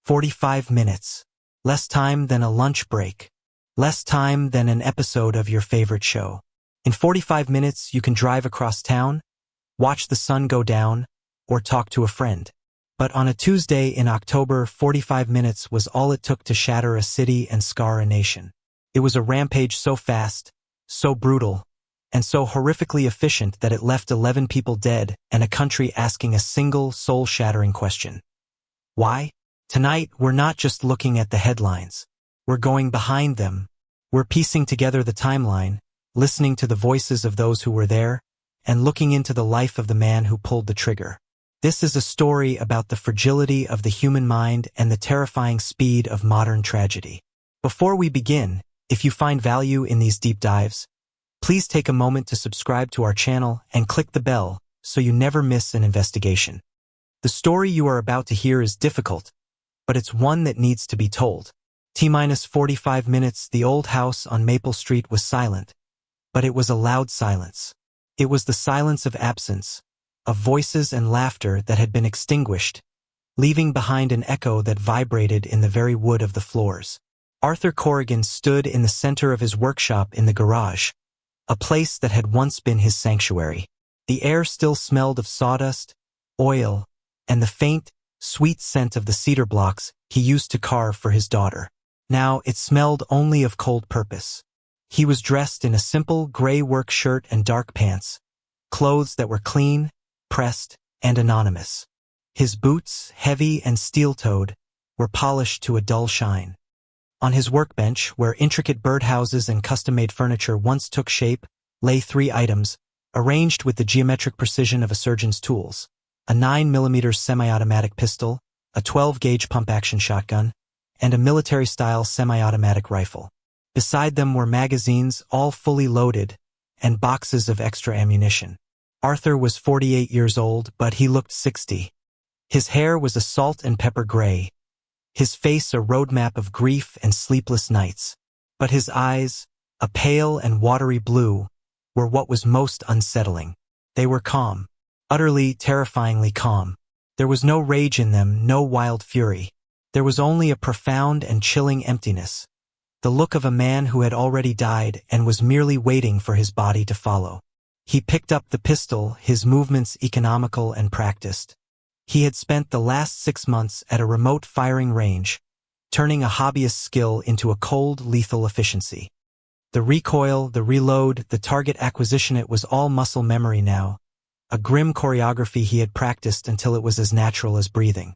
45 minutes. Less time than a lunch break. Less time than an episode of your favorite show. In 45 minutes, you can drive across town, watch the sun go down, or talk to a friend. But on a Tuesday in October, 45 minutes was all it took to shatter a city and scar a nation. It was a rampage so fast, so brutal, and so horrifically efficient that it left 11 people dead and a country asking a single soul-shattering question. Why? Tonight, we're not just looking at the headlines. We're going behind them. We're piecing together the timeline, listening to the voices of those who were there, and looking into the life of the man who pulled the trigger. This is a story about the fragility of the human mind and the terrifying speed of modern tragedy. Before we begin, if you find value in these deep dives, please take a moment to subscribe to our channel and click the bell so you never miss an investigation. The story you are about to hear is difficult, but it's one that needs to be told. T-minus 45 minutes, the old house on Maple Street was silent, but it was a loud silence. It was the silence of absence, of voices and laughter that had been extinguished, leaving behind an echo that vibrated in the very wood of the floors. Arthur Corrigan stood in the center of his workshop in the garage, a place that had once been his sanctuary. The air still smelled of sawdust, oil, and the faint, sweet scent of the cedar blocks he used to carve for his daughter. Now it smelled only of cold purpose. He was dressed in a simple gray work shirt and dark pants, clothes that were clean, pressed, and anonymous. His boots, heavy and steel-toed, were polished to a dull shine. On his workbench, where intricate birdhouses and custom-made furniture once took shape, lay 3 items, arranged with the geometric precision of a surgeon's tools: a 9mm semi-automatic pistol, a 12-gauge pump-action shotgun, and a military-style semi-automatic rifle. Beside them were magazines, all fully loaded, and boxes of extra ammunition. Arthur was 48 years old, but he looked 60. His hair was a salt and pepper gray, his face a roadmap of grief and sleepless nights. But his eyes, a pale and watery blue, were what was most unsettling. They were calm, utterly, terrifyingly calm. There was no rage in them, no wild fury. There was only a profound and chilling emptiness, the look of a man who had already died and was merely waiting for his body to follow. He picked up the pistol, his movements economical and practiced. He had spent the last 6 months at a remote firing range, turning a hobbyist skill into a cold, lethal efficiency. The recoil, the reload, the target acquisition, it was all muscle memory now, a grim choreography he had practiced until it was as natural as breathing.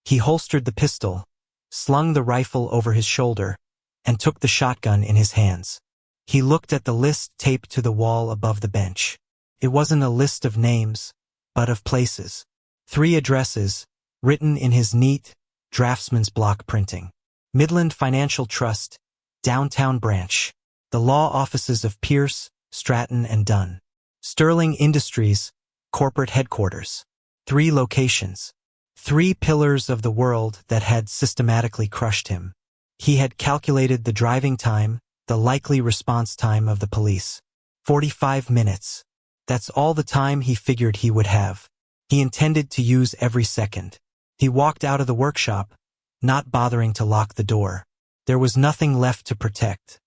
He holstered the pistol, slung the rifle over his shoulder, and took the shotgun in his hands. He looked at the list taped to the wall above the bench. It wasn't a list of names, but of places. 3 addresses, written in his neat, draftsman's block printing. Midland Financial Trust, Downtown Branch. The law offices of Pierce, Stratton, and Dunn. Sterling Industries, corporate headquarters. 3 locations. 3 pillars of the world that had systematically crushed him. He had calculated the driving time, the likely response time of the police. 45 minutes. That's all the time he figured he would have. He intended to use every second. He walked out of the workshop, not bothering to lock the door. There was nothing left to protect.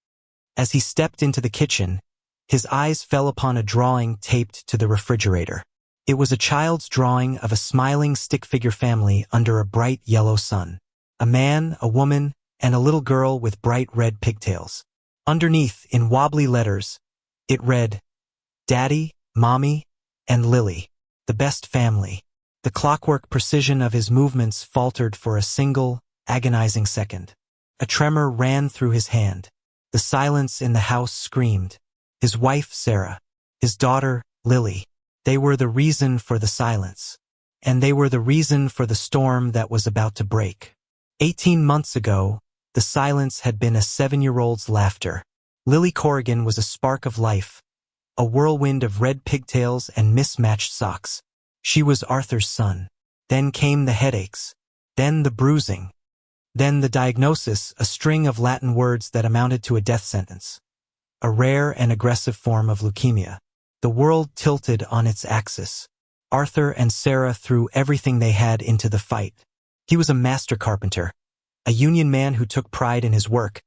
As he stepped into the kitchen, his eyes fell upon a drawing taped to the refrigerator. It was a child's drawing of a smiling stick-figure family under a bright yellow sun. A man, a woman, and a little girl with bright red pigtails. Underneath, in wobbly letters, it read, "Daddy, Mommy, and Lily, the best family." The clockwork precision of his movements faltered for a single, agonizing second. A tremor ran through his hand. The silence in the house screamed. His wife, Sarah. His daughter, Lily. They were the reason for the silence. And they were the reason for the storm that was about to break. 18 months ago, the silence had been a 7-year-old's laughter. Lily Corrigan was a spark of life, a whirlwind of red pigtails and mismatched socks. She was Arthur's son. Then came the headaches. Then the bruising. Then the diagnosis, a string of Latin words that amounted to a death sentence. A rare and aggressive form of leukemia. The world tilted on its axis. Arthur and Sarah threw everything they had into the fight. He was a master carpenter, a union man who took pride in his work,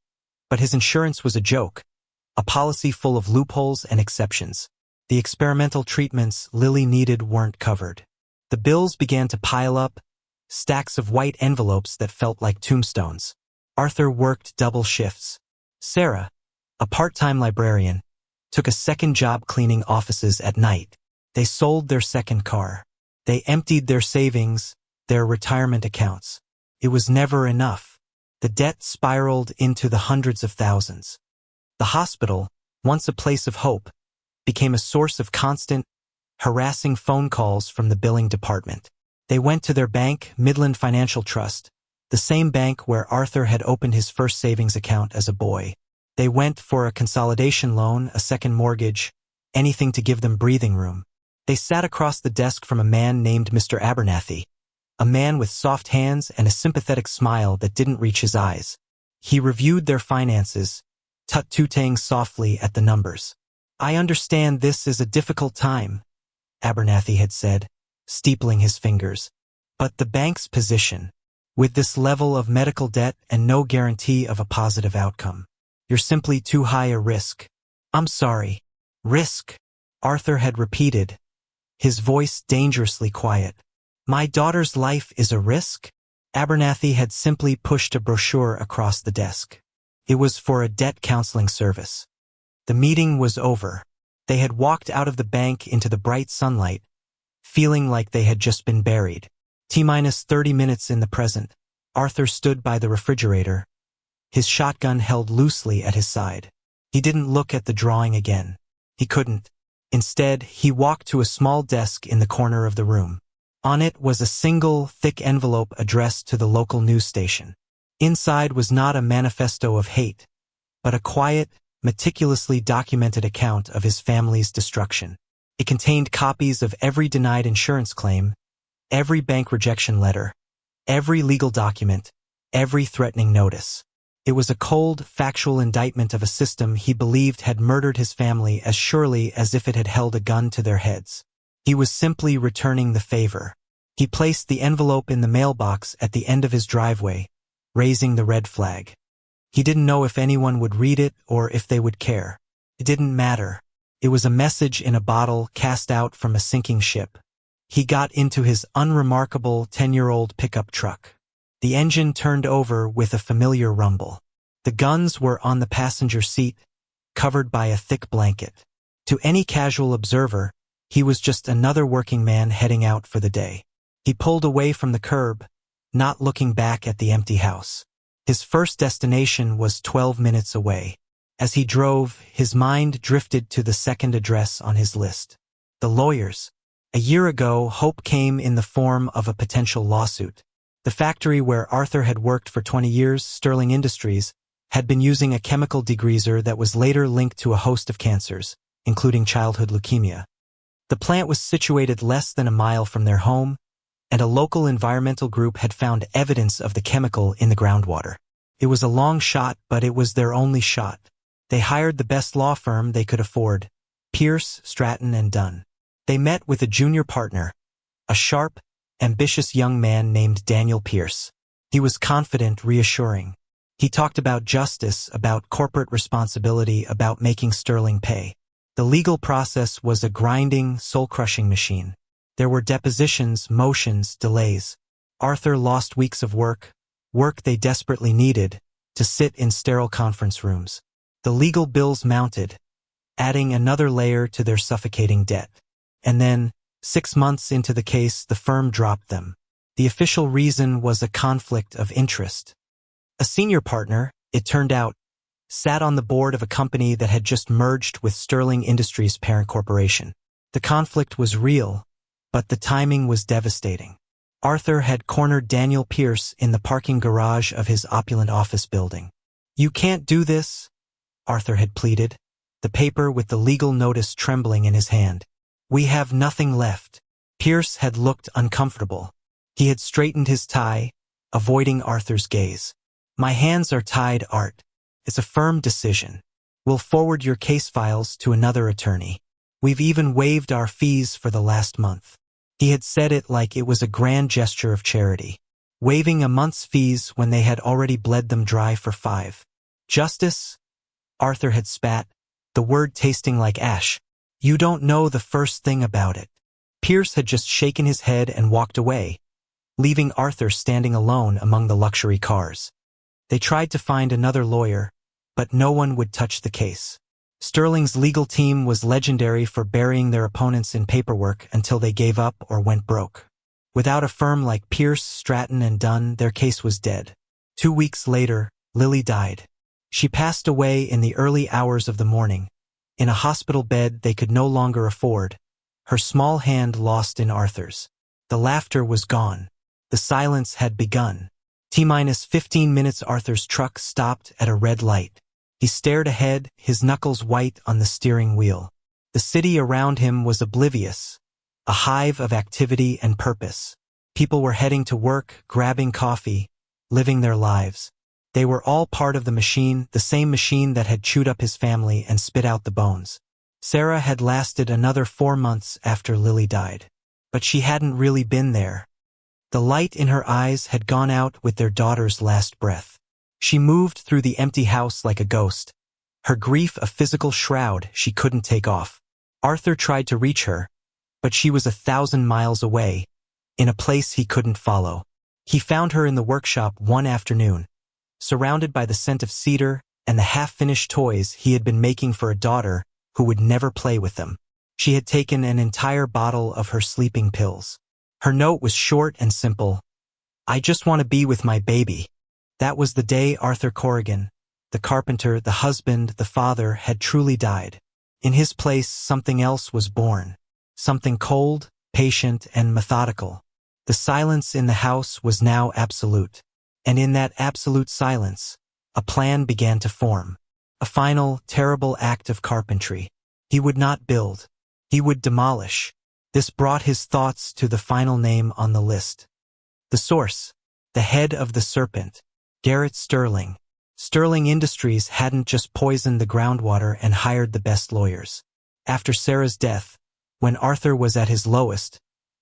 but his insurance was a joke, a policy full of loopholes and exceptions. The experimental treatments Lily needed weren't covered. The bills began to pile up, stacks of white envelopes that felt like tombstones. Arthur worked double shifts. Sarah, a part-time librarian, took a second job cleaning offices at night. They sold their second car. They emptied their savings, their retirement accounts. It was never enough. The debt spiraled into the hundreds of thousands. The hospital, once a place of hope, became a source of constant, harassing phone calls from the billing department. They went to their bank, Midland Financial Trust, the same bank where Arthur had opened his first savings account as a boy. They went for a consolidation loan, a second mortgage, anything to give them breathing room. They sat across the desk from a man named Mr. Abernathy, a man with soft hands and a sympathetic smile that didn't reach his eyes. He reviewed their finances, tut-tooting softly at the numbers. "I understand this is a difficult time," Abernathy had said, steepling his fingers. "But the bank's position, with this level of medical debt and no guarantee of a positive outcome, you're simply too high a risk." "I'm sorry. Risk," Arthur had repeated, his voice dangerously quiet. "My daughter's life is a risk?" Abernathy had simply pushed a brochure across the desk. It was for a debt counseling service. The meeting was over. They had walked out of the bank into the bright sunlight, feeling like they had just been buried. T-30 minutes in the present, Arthur stood by the refrigerator, his shotgun held loosely at his side. He didn't look at the drawing again. He couldn't. Instead, he walked to a small desk in the corner of the room. On it was a single, thick envelope addressed to the local news station. Inside was not a manifesto of hate, but a quiet, meticulously documented account of his family's destruction. It contained copies of every denied insurance claim, every bank rejection letter, every legal document, every threatening notice. It was a cold, factual indictment of a system he believed had murdered his family as surely as if it had held a gun to their heads. He was simply returning the favor. He placed the envelope in the mailbox at the end of his driveway, raising the red flag. He didn't know if anyone would read it or if they would care. It didn't matter. It was a message in a bottle cast out from a sinking ship. He got into his unremarkable 10-year-old pickup truck. The engine turned over with a familiar rumble. The guns were on the passenger seat, covered by a thick blanket. To any casual observer, he was just another working man heading out for the day. He pulled away from the curb, not looking back at the empty house. His first destination was 12 minutes away. As he drove, his mind drifted to the second address on his list. The lawyers. A year ago, hope came in the form of a potential lawsuit. The factory where Arthur had worked for 20 years, Sterling Industries, had been using a chemical degreaser that was later linked to a host of cancers, including childhood leukemia. The plant was situated less than a mile from their home, and a local environmental group had found evidence of the chemical in the groundwater. It was a long shot, but it was their only shot. They hired the best law firm they could afford, Pierce, Stratton, and Dunn. They met with a junior partner, a sharp, ambitious young man named Daniel Pierce. He was confident, reassuring. He talked about justice, about corporate responsibility, about making Sterling pay. The legal process was a grinding, soul-crushing machine. There were depositions, motions, delays. Arthur lost weeks of work they desperately needed, to sit in sterile conference rooms. The legal bills mounted, adding another layer to their suffocating debt. And then, 6 months into the case, the firm dropped them. The official reason was a conflict of interest. A senior partner, it turned out, sat on the board of a company that had just merged with Sterling Industries' parent corporation. The conflict was real, but the timing was devastating. Arthur had cornered Daniel Pierce in the parking garage of his opulent office building. "You can't do this," Arthur had pleaded, the paper with the legal notice trembling in his hand. "We have nothing left." Pierce had looked uncomfortable. He had straightened his tie, avoiding Arthur's gaze. "My hands are tied, Art. It's a firm decision. We'll forward your case files to another attorney. We've even waived our fees for the last month." He had said it like it was a grand gesture of charity. waiving a month's fees when they had already bled them dry for 5. Justice? Arthur had spat, the word tasting like ash. You don't know the first thing about it. Pierce had just shaken his head and walked away, leaving Arthur standing alone among the luxury cars. They tried to find another lawyer, but no one would touch the case. Sterling's legal team was legendary for burying their opponents in paperwork until they gave up or went broke. Without a firm like Pierce, Stratton, and Dunn, their case was dead. 2 weeks later, Lily died. She passed away in the early hours of the morning, in a hospital bed they could no longer afford, her small hand lost in Arthur's. The laughter was gone. The silence had begun. T-15 minutes Arthur's truck stopped at a red light. He stared ahead, his knuckles white on the steering wheel. The city around him was oblivious, a hive of activity and purpose. People were heading to work, grabbing coffee, living their lives. They were all part of the machine, the same machine that had chewed up his family and spit out the bones. Sarah had lasted another 4 months after Lily died. But she hadn't really been there. The light in her eyes had gone out with their daughter's last breath. She moved through the empty house like a ghost, her grief a physical shroud she couldn't take off. Arthur tried to reach her, but she was 1,000 miles away, in a place he couldn't follow. He found her in the workshop one afternoon, surrounded by the scent of cedar and the half-finished toys he had been making for a daughter who would never play with them. She had taken an entire bottle of her sleeping pills. Her note was short and simple. I just want to be with my baby. That was the day Arthur Corrigan, the carpenter, the husband, the father, had truly died. In his place, something else was born. Something cold, patient, and methodical. The silence in the house was now absolute. And in that absolute silence, a plan began to form. A final, terrible act of carpentry. He would not build. He would demolish. This brought his thoughts to the final name on the list. The source. The head of the serpent. Garrett Sterling. Sterling Industries hadn't just poisoned the groundwater and hired the best lawyers. After Sarah's death, when Arthur was at his lowest,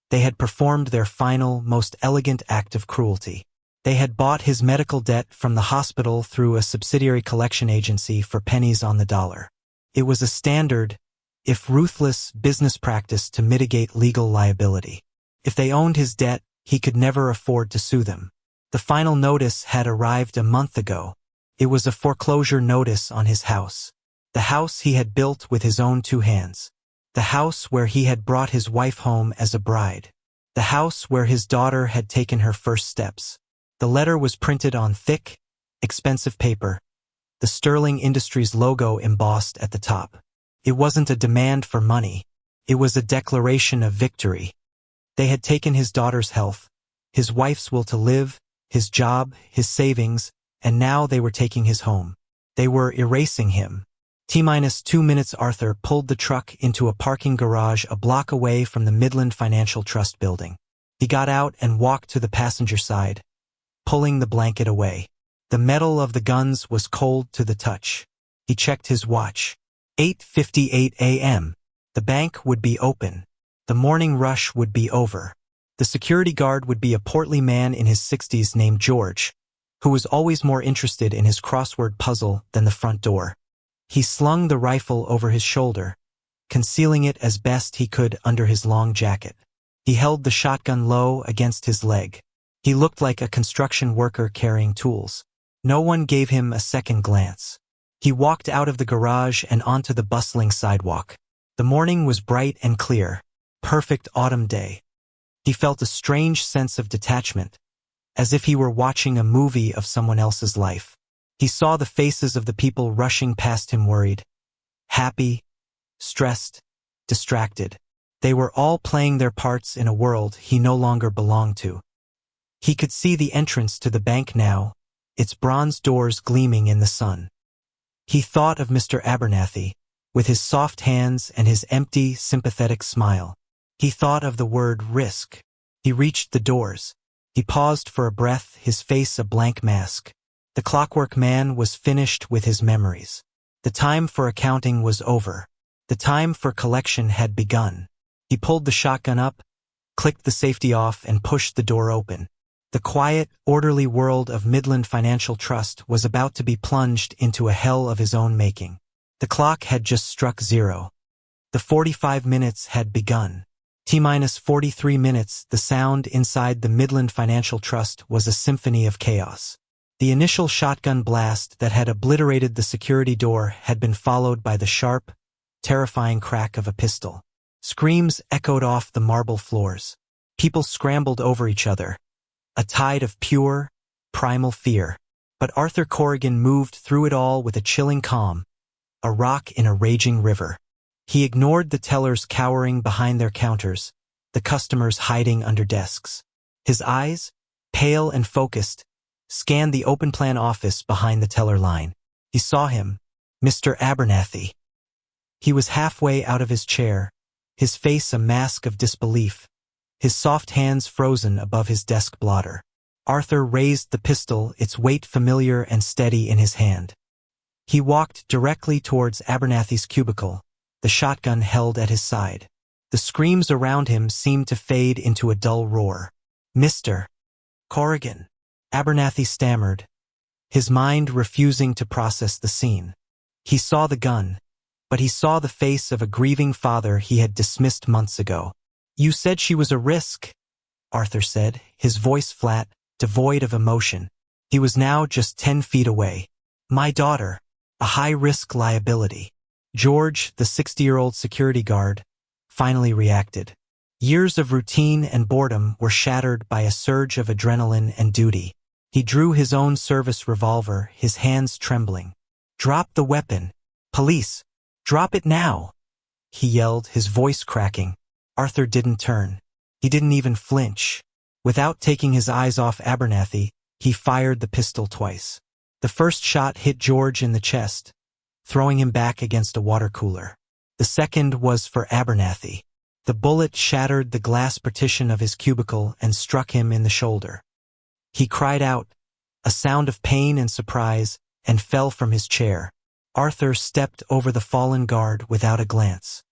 they had performed their final, most elegant act of cruelty. They had bought his medical debt from the hospital through a subsidiary collection agency for pennies on the dollar. It was a standard, if ruthless, business practice to mitigate legal liability. If they owned his debt, he could never afford to sue them. The final notice had arrived a month ago. It was a foreclosure notice on his house. The house he had built with his own 2 hands. The house where he had brought his wife home as a bride. The house where his daughter had taken her first steps. The letter was printed on thick, expensive paper, the Sterling Industries logo embossed at the top. It wasn't a demand for money. It was a declaration of victory. They had taken his daughter's health, his wife's will to live, his job, his savings, and now they were taking his home. They were erasing him. T-2 minutes Arthur pulled the truck into a parking garage a block away from the Midland Financial Trust building. He got out and walked to the passenger side, pulling the blanket away. The metal of the guns was cold to the touch. He checked his watch. 8:58 a.m. The bank would be open. The morning rush would be over. The security guard would be a portly man in his 60s named George, who was always more interested in his crossword puzzle than the front door. He slung the rifle over his shoulder, concealing it as best he could under his long jacket. He held the shotgun low against his leg. He looked like a construction worker carrying tools. No one gave him a second glance. He walked out of the garage and onto the bustling sidewalk. The morning was bright and clear, perfect autumn day. He felt a strange sense of detachment, as if he were watching a movie of someone else's life. He saw the faces of the people rushing past him worried, happy, stressed, distracted. They were all playing their parts in a world he no longer belonged to. He could see the entrance to the bank now, its bronze doors gleaming in the sun. He thought of Mr. Abernathy, with his soft hands and his empty, sympathetic smile. He thought of the word risk. He reached the doors. He paused for a breath, his face a blank mask. The clockwork man was finished with his memories. The time for accounting was over. The time for collection had begun. He pulled the shotgun up, clicked the safety off, and pushed the door open. The quiet, orderly world of Midland Financial Trust was about to be plunged into a hell of his own making. The clock had just struck 0. The 45 minutes had begun. T-minus 43 minutes, the sound inside the Midland Financial Trust was a symphony of chaos. The initial shotgun blast that had obliterated the security door had been followed by the sharp, terrifying crack of a pistol. Screams echoed off the marble floors. People scrambled over each other. A tide of pure, primal fear. But Arthur Corrigan moved through it all with a chilling calm, a rock in a raging river. He ignored the tellers cowering behind their counters, the customers hiding under desks. His eyes, pale and focused, scanned the open-plan office behind the teller line. He saw him, Mr. Abernathy. He was halfway out of his chair, his face a mask of disbelief, his soft hands frozen above his desk blotter. Arthur raised the pistol, its weight familiar and steady in his hand. He walked directly towards Abernathy's cubicle, the shotgun held at his side. The screams around him seemed to fade into a dull roar. "Mr. Corrigan," Abernathy stammered, his mind refusing to process the scene. He saw the gun, but he saw the face of a grieving father he had dismissed months ago. "You said she was a risk," Arthur said, his voice flat, devoid of emotion. He was now just 10 feet away. "My daughter, a high-risk liability." George, the 60-year-old security guard, finally reacted. Years of routine and boredom were shattered by a surge of adrenaline and duty. He drew his own service revolver, his hands trembling. "Drop the weapon. Police, drop it now," he yelled, his voice cracking. Arthur didn't turn. He didn't even flinch. Without taking his eyes off Abernathy, he fired the pistol twice. The first shot hit George in the chest, throwing him back against a water cooler. The second was for Abernathy. The bullet shattered the glass partition of his cubicle and struck him in the shoulder. He cried out, a sound of pain and surprise, and fell from his chair. Arthur stepped over the fallen guard without a glance.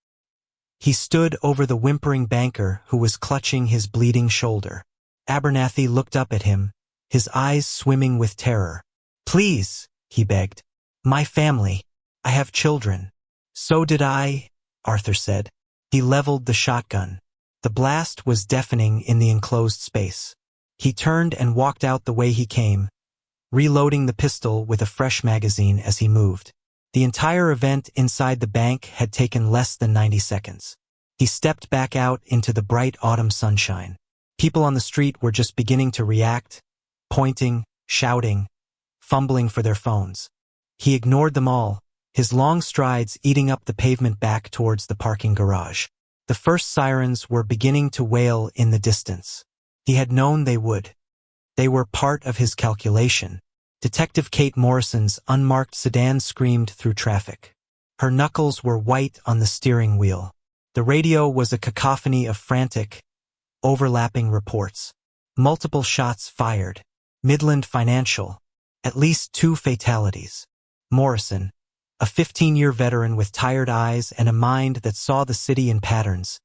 He stood over the whimpering banker who was clutching his bleeding shoulder. Abernathy looked up at him, his eyes swimming with terror. "Please," he begged. "My family. I have children." "So did I," Arthur said. He leveled the shotgun. The blast was deafening in the enclosed space. He turned and walked out the way he came, reloading the pistol with a fresh magazine as he moved. The entire event inside the bank had taken less than 90 seconds. He stepped back out into the bright autumn sunshine. People on the street were just beginning to react, pointing, shouting, fumbling for their phones. He ignored them all, his long strides eating up the pavement back towards the parking garage. The first sirens were beginning to wail in the distance. He had known they would. They were part of his calculation. Detective Kate Morrison's unmarked sedan screamed through traffic. Her knuckles were white on the steering wheel. The radio was a cacophony of frantic, overlapping reports. Multiple shots fired. Midland Financial. At least 2 fatalities. Morrison, a 15-year veteran with tired eyes and a mind that saw the city in patterns,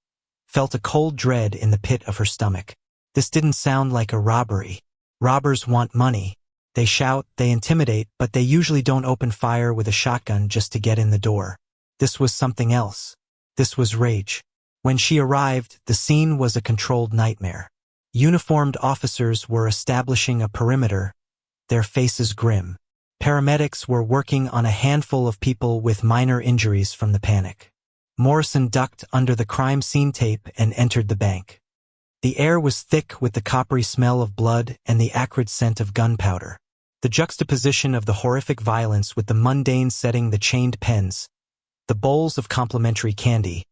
felt a cold dread in the pit of her stomach. This didn't sound like a robbery. Robbers want money. They shout, they intimidate, but they usually don't open fire with a shotgun just to get in the door. This was something else. This was rage. When she arrived, the scene was a controlled nightmare. Uniformed officers were establishing a perimeter, their faces grim. Paramedics were working on a handful of people with minor injuries from the panic. Morrison ducked under the crime scene tape and entered the bank. The air was thick with the coppery smell of blood and the acrid scent of gunpowder. The juxtaposition of the horrific violence with the mundane setting, the chained pens, the bowls of complimentary candy,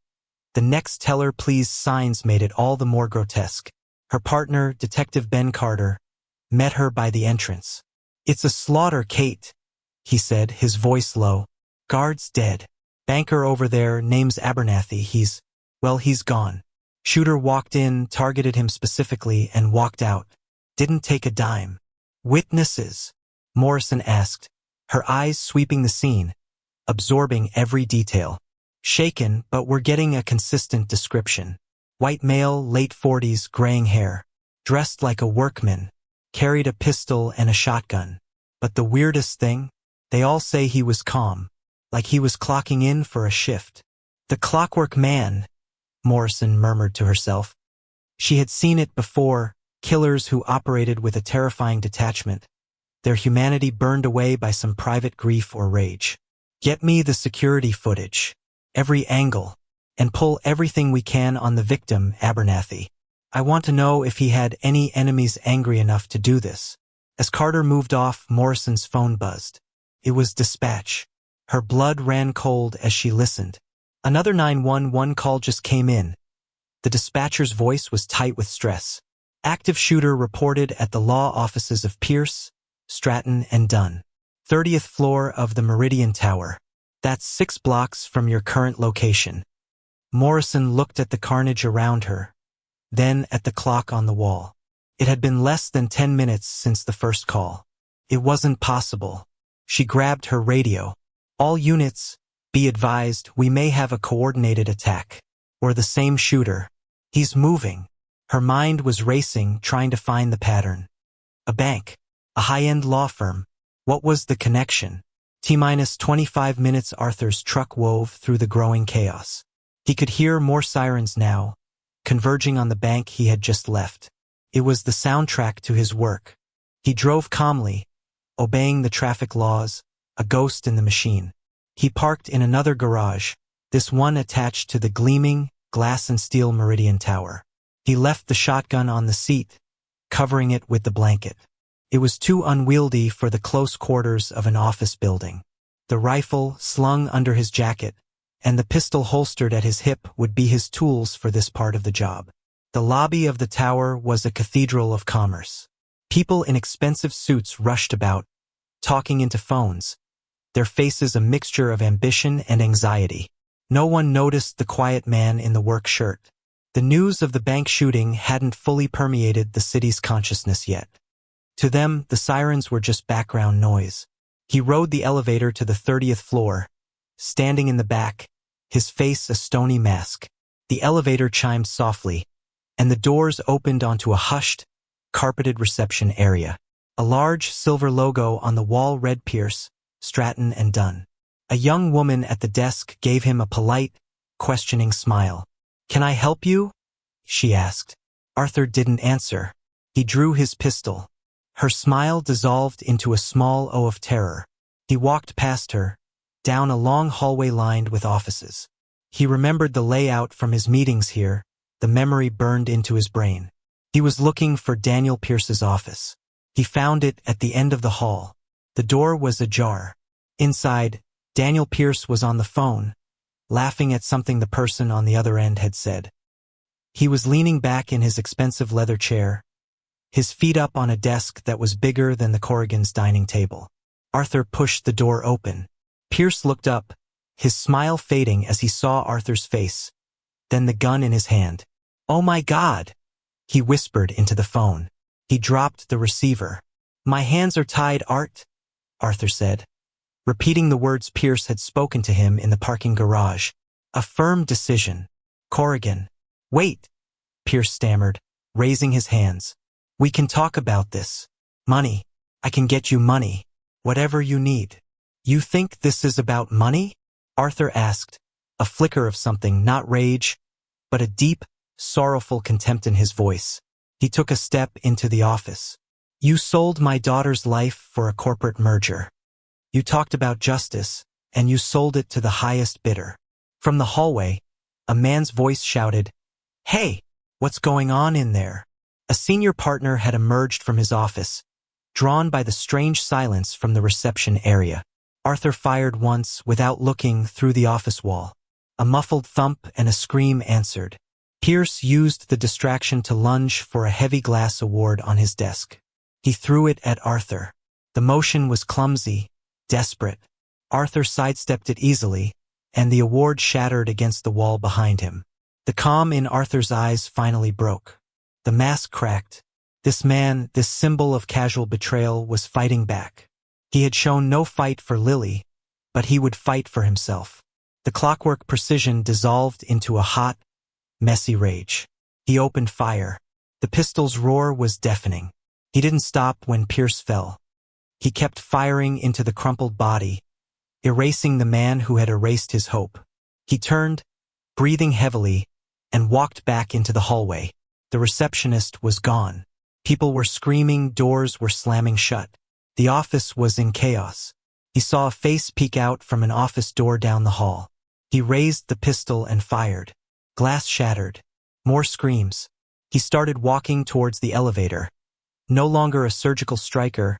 the next teller please signs made it all the more grotesque. Her partner, Detective Ben Carter, met her by the entrance. "It's a slaughter, Kate," he said, his voice low. "Guard's dead. Banker over there, name's Abernathy, he's gone." Shooter walked in, targeted him specifically, and walked out. Didn't take a dime. "Witnesses?" Morrison asked, her eyes sweeping the scene, absorbing every detail. "Shaken, but we're getting a consistent description. White male, late 40s, graying hair. Dressed like a workman. carried a pistol and a shotgun. But the weirdest thing? They all say he was calm, like he was clocking in for a shift. The Clockwork Man, Morrison murmured to herself. She had seen it before, killers who operated with a terrifying detachment, their humanity burned away by some private grief or rage. Get me the security footage, every angle, and pull everything we can on the victim, Abernathy. I want to know if he had any enemies angry enough to do this. As Carter moved off, Morrison's phone buzzed. It was dispatch. Her blood ran cold as she listened. Another 911 call just came in. The dispatcher's voice was tight with stress. Active shooter reported at the law offices of Pierce, Stratton, and Dunn. 30th floor of the Meridian Tower. That's 6 blocks from your current location. Morrison looked at the carnage around her, then at the clock on the wall. It had been less than 10 minutes since the first call. It wasn't possible. She grabbed her radio. All units, be advised, we may have a coordinated attack. Or the same shooter. He's moving. Her mind was racing, trying to find the pattern. A bank. A high-end law firm. What was the connection? T-minus 25 minutes. Arthur's truck wove through the growing chaos. He could hear more sirens now, converging on the bank he had just left. It was the soundtrack to his work. He drove calmly, obeying the traffic laws, a ghost in the machine. He parked in another garage, this one attached to the gleaming, glass and steel Meridian Tower. He left the shotgun on the seat, covering it with the blanket. It was too unwieldy for the close quarters of an office building. The rifle, slung under his jacket, and the pistol holstered at his hip would be his tools for this part of the job. The lobby of the tower was a cathedral of commerce. People in expensive suits rushed about, talking into phones, their faces a mixture of ambition and anxiety. No one noticed the quiet man in the work shirt. The news of the bank shooting hadn't fully permeated the city's consciousness yet. To them, the sirens were just background noise. He rode the elevator to the 30th floor, standing in the back, his face a stony mask. The elevator chimed softly, and the doors opened onto a hushed, carpeted reception area. A large silver logo on the wall read Pierce, Stratton, and Dunn. A young woman at the desk gave him a polite, questioning smile. "Can I help you?" she asked. Arthur didn't answer. He drew his pistol. Her smile dissolved into a small O of terror. He walked past her, down a long hallway lined with offices. He remembered the layout from his meetings here, the memory burned into his brain. He was looking for Daniel Pierce's office. He found it at the end of the hall. The door was ajar. Inside, Daniel Pierce was on the phone, laughing at something the person on the other end had said. He was leaning back in his expensive leather chair, his feet up on a desk that was bigger than the Corrigan's dining table. Arthur pushed the door open. Pierce looked up, his smile fading as he saw Arthur's face, then the gun in his hand. "Oh my God," he whispered into the phone. He dropped the receiver. "My hands are tied, Art," Arthur said, repeating the words Pierce had spoken to him in the parking garage. A firm decision. "Corrigan." "Wait," Pierce stammered, raising his hands. "We can talk about this. Money. I can get you money. Whatever you need." "You think this is about money?" Arthur asked, a flicker of something, not rage, but a deep, sorrowful contempt in his voice. He took a step into the office. "You sold my daughter's life for a corporate merger. You talked about justice, and you sold it to the highest bidder." From the hallway, a man's voice shouted, "Hey, what's going on in there?" A senior partner had emerged from his office, drawn by the strange silence from the reception area. Arthur fired once without looking through the office wall. A muffled thump and a scream answered. Pierce used the distraction to lunge for a heavy glass award on his desk. He threw it at Arthur. The motion was clumsy, desperate. Arthur sidestepped it easily, and the award shattered against the wall behind him. The calm in Arthur's eyes finally broke. The mask cracked. This man, this symbol of casual betrayal, was fighting back. He had shown no fight for Lily, but he would fight for himself. The clockwork precision dissolved into a hot, messy rage. He opened fire. The pistol's roar was deafening. He didn't stop when Pierce fell. He kept firing into the crumpled body, erasing the man who had erased his hope. He turned, breathing heavily, and walked back into the hallway. The receptionist was gone. People were screaming, doors were slamming shut. The office was in chaos. He saw a face peek out from an office door down the hall. He raised the pistol and fired. Glass shattered. More screams. He started walking towards the elevator. No longer a surgical striker,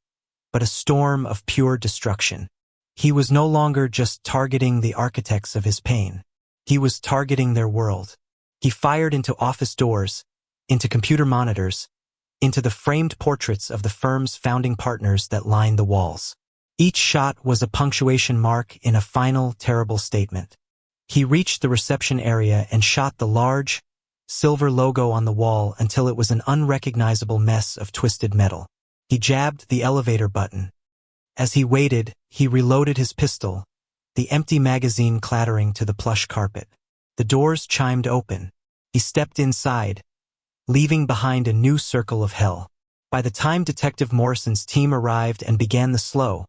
but a storm of pure destruction. He was no longer just targeting the architects of his pain. He was targeting their world. He fired into office doors, into computer monitors, into the framed portraits of the firm's founding partners that lined the walls. Each shot was a punctuation mark in a final, terrible statement. He reached the reception area and shot the large, silver logo on the wall until it was an unrecognizable mess of twisted metal. He jabbed the elevator button. As he waited, he reloaded his pistol, the empty magazine clattering to the plush carpet. The doors chimed open. He stepped inside, leaving behind a new circle of hell. By the time Detective Morrison's team arrived and began the slow,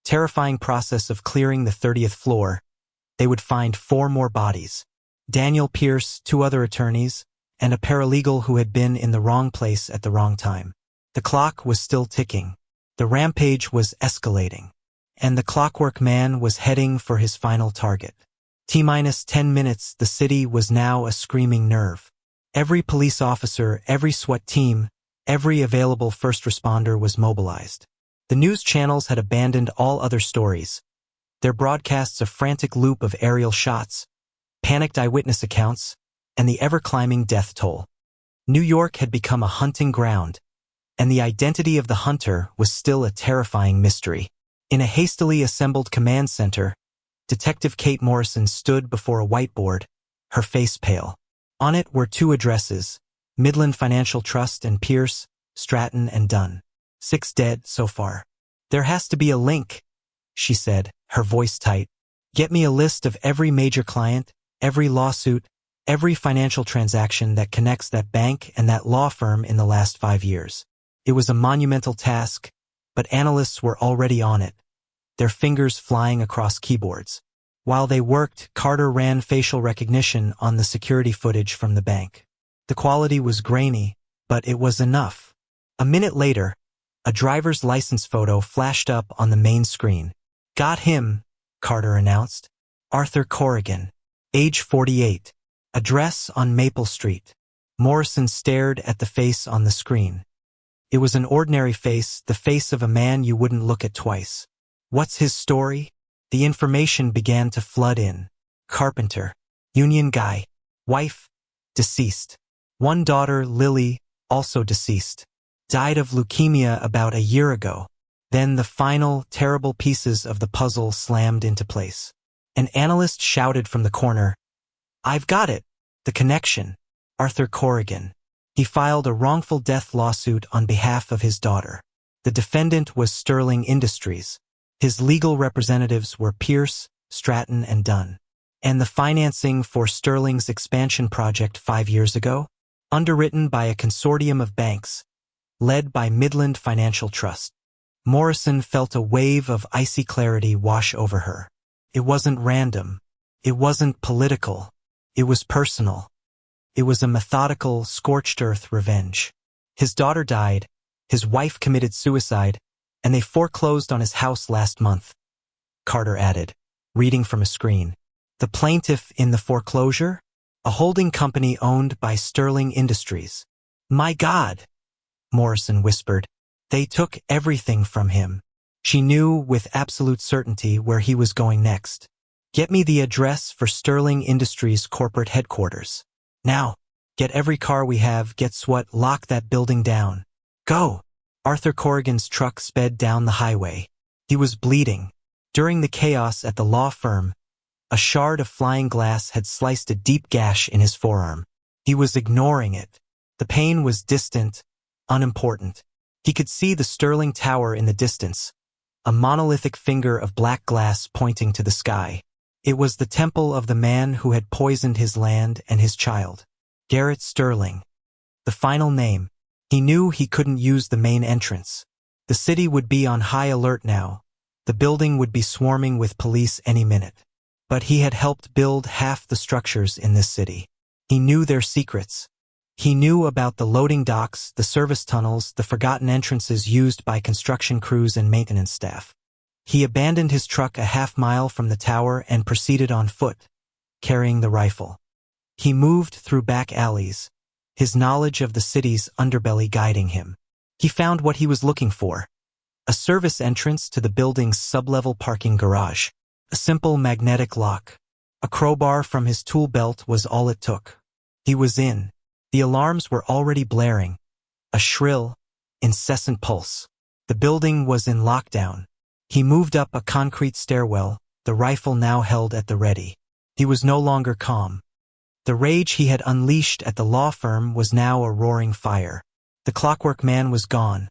terrifying process of clearing the 30th floor, they would find 4 more bodies. Daniel Pierce, 2 other attorneys, and a paralegal who had been in the wrong place at the wrong time. The clock was still ticking. The rampage was escalating. And the Clockwork Man was heading for his final target. T-minus 10 minutes, the city was now a screaming nerve. Every police officer, every SWAT team, every available first responder was mobilized. The news channels had abandoned all other stories. Their broadcasts a frantic loop of aerial shots, panicked eyewitness accounts, and the ever-climbing death toll. New York had become a hunting ground, and the identity of the hunter was still a terrifying mystery. In a hastily assembled command center, Detective Kate Morrison stood before a whiteboard, her face pale. On it were 2 addresses, Midland Financial Trust and Pierce, Stratton and Dunn. 6 dead so far. There has to be a link, she said, her voice tight. Get me a list of every major client, every lawsuit, every financial transaction that connects that bank and that law firm in the last 5 years. It was a monumental task, but analysts were already on it, their fingers flying across keyboards. While they worked, Carter ran facial recognition on the security footage from the bank. The quality was grainy, but it was enough. A minute later, a driver's license photo flashed up on the main screen. Got him, Carter announced. Arthur Corrigan, age 48, address on Maple Street. Morrison stared at the face on the screen. It was an ordinary face, the face of a man you wouldn't look at twice. What's his story? The information began to flood in. Carpenter, union guy, wife, deceased. 1 daughter, Lily, also deceased. Died of leukemia about a year ago. Then the final, terrible pieces of the puzzle slammed into place. An analyst shouted from the corner, I've got it! The connection. Arthur Corrigan. He filed a wrongful death lawsuit on behalf of his daughter. The defendant was Sterling Industries. His legal representatives were Pierce, Stratton, and Dunn. And the financing for Sterling's expansion project 5 years ago? Underwritten by a consortium of banks, led by Midland Financial Trust. Morrison felt a wave of icy clarity wash over her. It wasn't random. It wasn't political. It was personal. It was a methodical, scorched earth revenge. His daughter died, his wife committed suicide, and they foreclosed on his house last month, Carter added, reading from a screen. The plaintiff in the foreclosure? A holding company owned by Sterling Industries. My God, Morrison whispered. They took everything from him. She knew with absolute certainty where he was going next. Get me the address for Sterling Industries corporate headquarters. Now, get every car we have, get SWAT, lock that building down. Go! Arthur Corrigan's truck sped down the highway. He was bleeding. During the chaos at the law firm, a shard of flying glass had sliced a deep gash in his forearm. He was ignoring it. The pain was distant, unimportant. He could see the Sterling Tower in the distance, a monolithic finger of black glass pointing to the sky. It was the temple of the man who had poisoned his land and his child. Garrett Sterling. The final name. He knew he couldn't use the main entrance. The city would be on high alert now. The building would be swarming with police any minute. But he had helped build half the structures in this city. He knew their secrets. He knew about the loading docks, the service tunnels, the forgotten entrances used by construction crews and maintenance staff. He abandoned his truck a half-mile from the tower and proceeded on foot, carrying the rifle. He moved through back alleys, his knowledge of the city's underbelly guiding him. He found what he was looking for: a service entrance to the building's sublevel parking garage. A simple magnetic lock. A crowbar from his tool belt was all it took. He was in. The alarms were already blaring. A shrill, incessant pulse. The building was in lockdown. He moved up a concrete stairwell, the rifle now held at the ready. He was no longer calm. The rage he had unleashed at the law firm was now a roaring fire. The clockwork man was gone,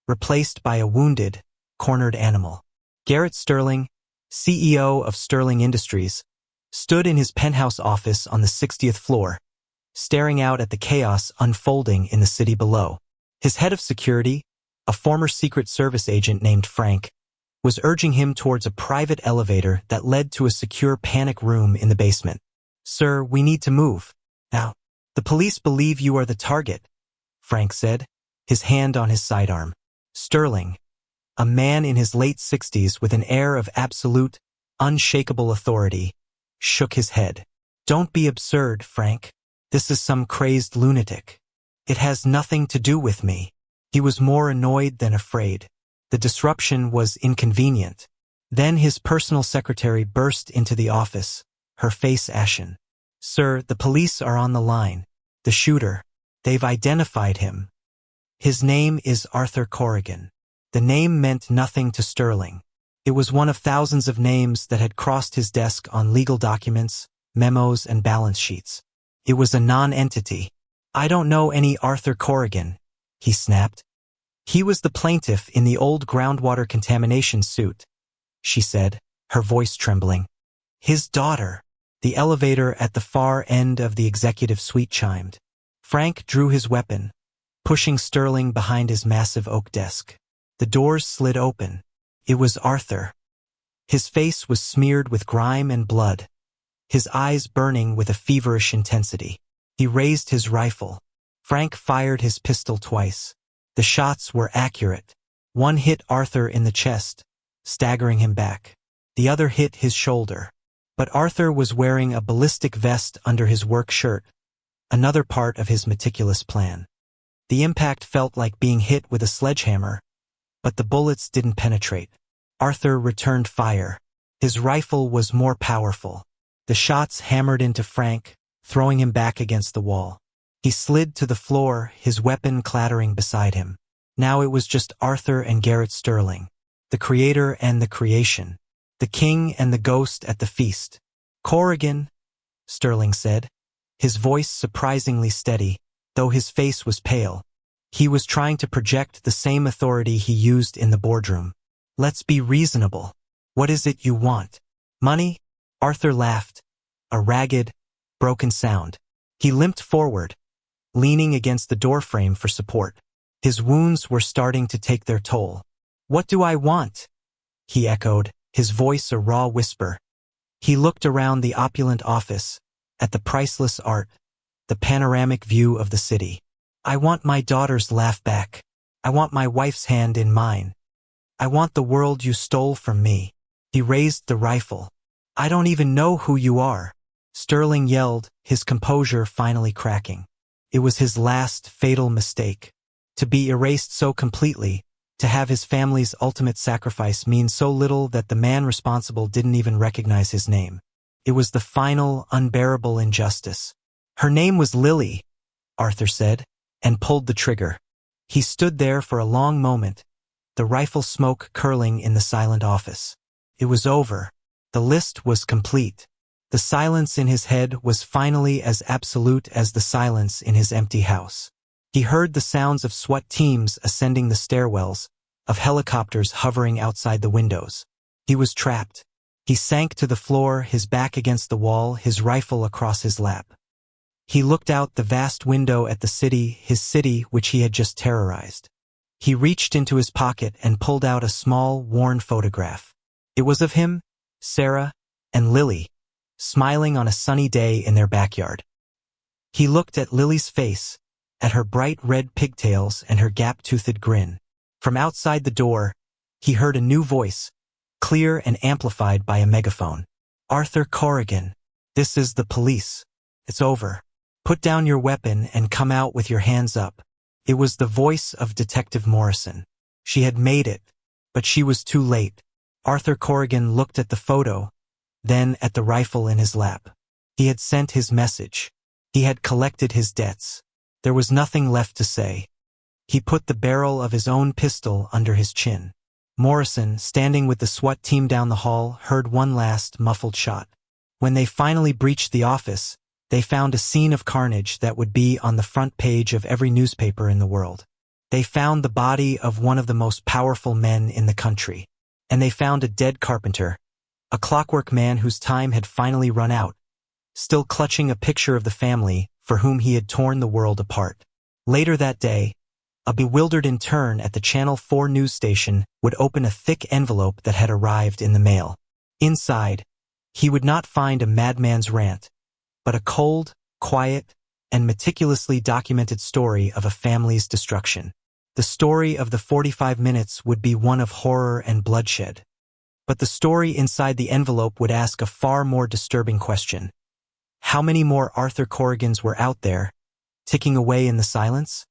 replaced by a wounded, cornered animal. Garrett Sterling, CEO of Sterling Industries, stood in his penthouse office on the 60th floor, staring out at the chaos unfolding in the city below. His head of security, a former Secret Service agent named Frank, was urging him towards a private elevator that led to a secure panic room in the basement. "Sir, we need to move. Now, the police believe you are the target," Frank said, his hand on his sidearm. Sterling, a man in his late 60s with an air of absolute, unshakable authority, shook his head. "Don't be absurd, Frank. This is some crazed lunatic. It has nothing to do with me." He was more annoyed than afraid. The disruption was inconvenient. Then his personal secretary burst into the office, her face ashen. "Sir, the police are on the line. The shooter. They've identified him. His name is Arthur Corrigan." The name meant nothing to Sterling. It was one of thousands of names that had crossed his desk on legal documents, memos, and balance sheets. It was a non-entity. "I don't know any Arthur Corrigan," he snapped. "He was the plaintiff in the old groundwater contamination suit," she said, her voice trembling. "His daughter." The elevator at the far end of the executive suite chimed. Frank drew his weapon, pushing Sterling behind his massive oak desk. The doors slid open. It was Arthur. His face was smeared with grime and blood, his eyes burning with a feverish intensity. He raised his rifle. Frank fired his pistol twice. The shots were accurate. One hit Arthur in the chest, staggering him back. The other hit his shoulder. But Arthur was wearing a ballistic vest under his work shirt, another part of his meticulous plan. The impact felt like being hit with a sledgehammer, but the bullets didn't penetrate. Arthur returned fire. His rifle was more powerful. The shots hammered into Frank, throwing him back against the wall. He slid to the floor, his weapon clattering beside him. Now it was just Arthur and Garrett Sterling, the creator and the creation, the king and the ghost at the feast. "Corrigan," Sterling said, his voice surprisingly steady, though his face was pale. He was trying to project the same authority he used in the boardroom. "Let's be reasonable. What is it you want? Money?" Arthur laughed, a ragged, broken sound. He limped forward, leaning against the doorframe for support. His wounds were starting to take their toll. "What do I want?" he echoed, his voice a raw whisper. He looked around the opulent office, at the priceless art, the panoramic view of the city. "I want my daughter's laugh back. I want my wife's hand in mine. I want the world you stole from me." He raised the rifle. "I don't even know who you are," Sterling yelled, his composure finally cracking. It was his last fatal mistake. To be erased so completely, to have his family's ultimate sacrifice mean so little that the man responsible didn't even recognize his name. It was the final, unbearable injustice. "Her name was Lily," Arthur said, and pulled the trigger. He stood there for a long moment, the rifle smoke curling in the silent office. It was over. The list was complete. The silence in his head was finally as absolute as the silence in his empty house. He heard the sounds of SWAT teams ascending the stairwells, of helicopters hovering outside the windows. He was trapped. He sank to the floor, his back against the wall, his rifle across his lap. He looked out the vast window at the city, his city which he had just terrorized. He reached into his pocket and pulled out a small, worn photograph. It was of him, Sarah, and Lily, smiling on a sunny day in their backyard. He looked at Lily's face, at her bright red pigtails and her gap-toothed grin. From outside the door, he heard a new voice, clear and amplified by a megaphone. "Arthur Corrigan, this is the police. It's over. Put down your weapon and come out with your hands up." It was the voice of Detective Morrison. She had made it, but she was too late. Arthur Corrigan looked at the photo, then at the rifle in his lap. He had sent his message. He had collected his debts. There was nothing left to say. He put the barrel of his own pistol under his chin. Morrison, standing with the SWAT team down the hall, heard one last muffled shot. When they finally breached the office, they found a scene of carnage that would be on the front page of every newspaper in the world. They found the body of one of the most powerful men in the country. And they found a dead carpenter, a clockwork man whose time had finally run out, still clutching a picture of the family for whom he had torn the world apart. Later that day, a bewildered intern at the Channel 4 news station would open a thick envelope that had arrived in the mail. Inside, he would not find a madman's rant, but a cold, quiet, and meticulously documented story of a family's destruction. The story of the 45 minutes would be one of horror and bloodshed. But the story inside the envelope would ask a far more disturbing question. How many more Arthur Corrigans were out there, ticking away in the silence?